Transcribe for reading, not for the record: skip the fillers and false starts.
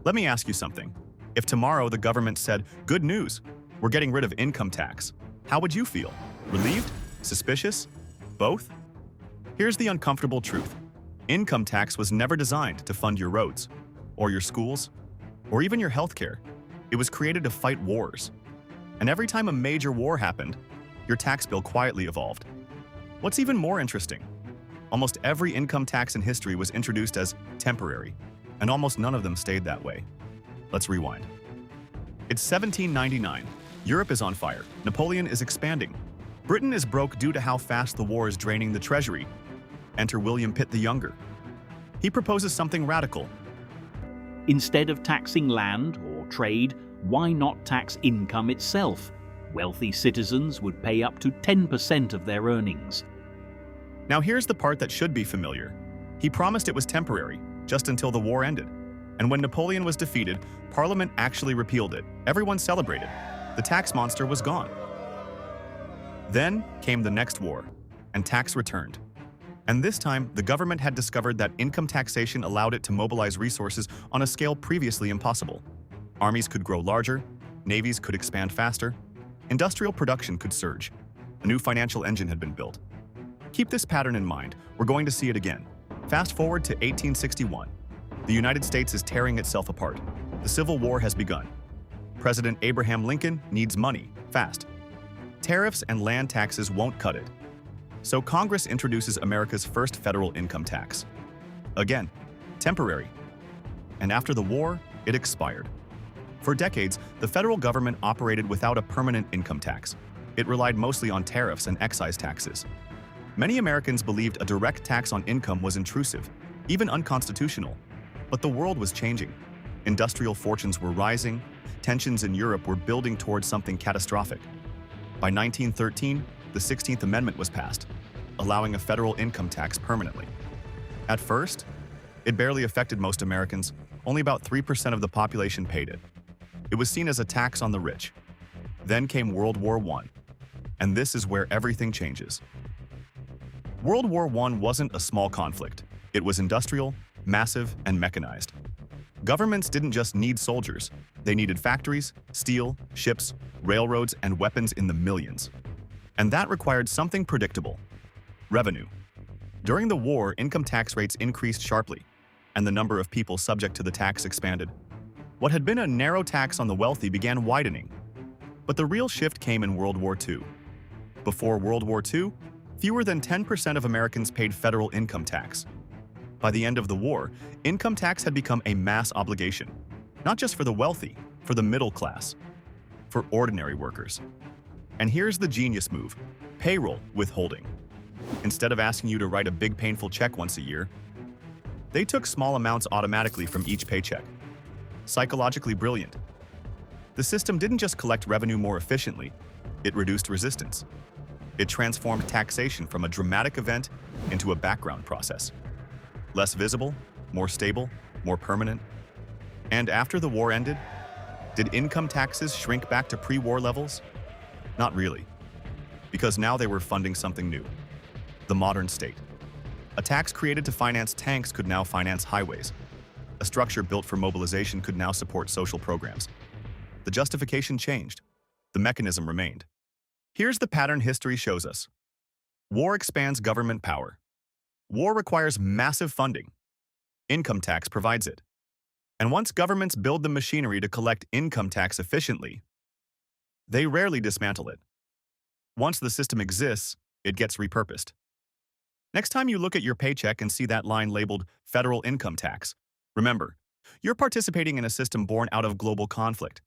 Let me ask you something. If tomorrow the government said, "Good news, we're getting rid of income tax," how would you feel? Relieved? Suspicious? Both? Here's the uncomfortable truth. Income tax was never designed to fund your roads, or your schools, or even your healthcare. It was created to fight wars. And every time a major war happened, your tax bill quietly evolved. What's even more interesting? Almost every income tax in history was introduced as temporary, and almost none of them stayed that way. Let's rewind. It's 1799. Europe is on fire. Napoleon is expanding. Britain is broke due to how fast the war is draining the treasury. Enter William Pitt the Younger. He proposes something radical. Instead of taxing land or trade, why not tax income itself? Wealthy citizens would pay up to 10% of their earnings. Now here's the part that should be familiar. He promised it was temporary, just until the war ended. And when Napoleon was defeated, Parliament actually repealed it. Everyone celebrated. The tax monster was gone. Then came the next war, and tax returned. And this time, the government had discovered that income taxation allowed it to mobilize resources on a scale previously impossible. Armies could grow larger, navies could expand faster, industrial production could surge. A new financial engine had been built. Keep this pattern in mind. We're going to see it again. Fast forward to 1861. The United States is tearing itself apart. The Civil War has begun. President Abraham Lincoln needs money, fast. Tariffs and land taxes won't cut it. So Congress introduces America's first federal income tax. Again, temporary. And after the war, it expired. For decades, the federal government operated without a permanent income tax. It relied mostly on tariffs and excise taxes. Many Americans believed a direct tax on income was intrusive, even unconstitutional. But the world was changing. Industrial fortunes were rising, tensions in Europe were building towards something catastrophic. By 1913, the 16th Amendment was passed, allowing a federal income tax permanently. At first, it barely affected most Americans. Only about 3% of the population paid it. It was seen as a tax on the rich. Then came World War I, and this is where everything changes. World War I wasn't a small conflict. It was industrial, massive, and mechanized. Governments didn't just need soldiers. They needed factories, steel, ships, railroads, and weapons in the millions. And that required something predictable: revenue. During the war, income tax rates increased sharply, and the number of people subject to the tax expanded. What had been a narrow tax on the wealthy began widening. But the real shift came in World War II. Before World War II, fewer than 10% of Americans paid federal income tax. By the end of the war, income tax had become a mass obligation, not just for the wealthy, for the middle class, for ordinary workers. And here's the genius move: payroll withholding. Instead of asking you to write a big painful check once a year, they took small amounts automatically from each paycheck. Psychologically brilliant. The system didn't just collect revenue more efficiently, it reduced resistance. It transformed taxation from a dramatic event into a background process. Less visible, more stable, more permanent. And after the war ended, did income taxes shrink back to pre-war levels? Not really, because now they were funding something new: the modern state. A tax created to finance tanks could now finance highways. A structure built for mobilization could now support social programs. The justification changed. The mechanism remained. Here's the pattern history shows us. War expands government power. War requires massive funding. Income tax provides it. And once governments build the machinery to collect income tax efficiently, they rarely dismantle it. Once the system exists, it gets repurposed. Next time you look at your paycheck and see that line labeled federal income tax, remember, you're participating in a system born out of global conflict.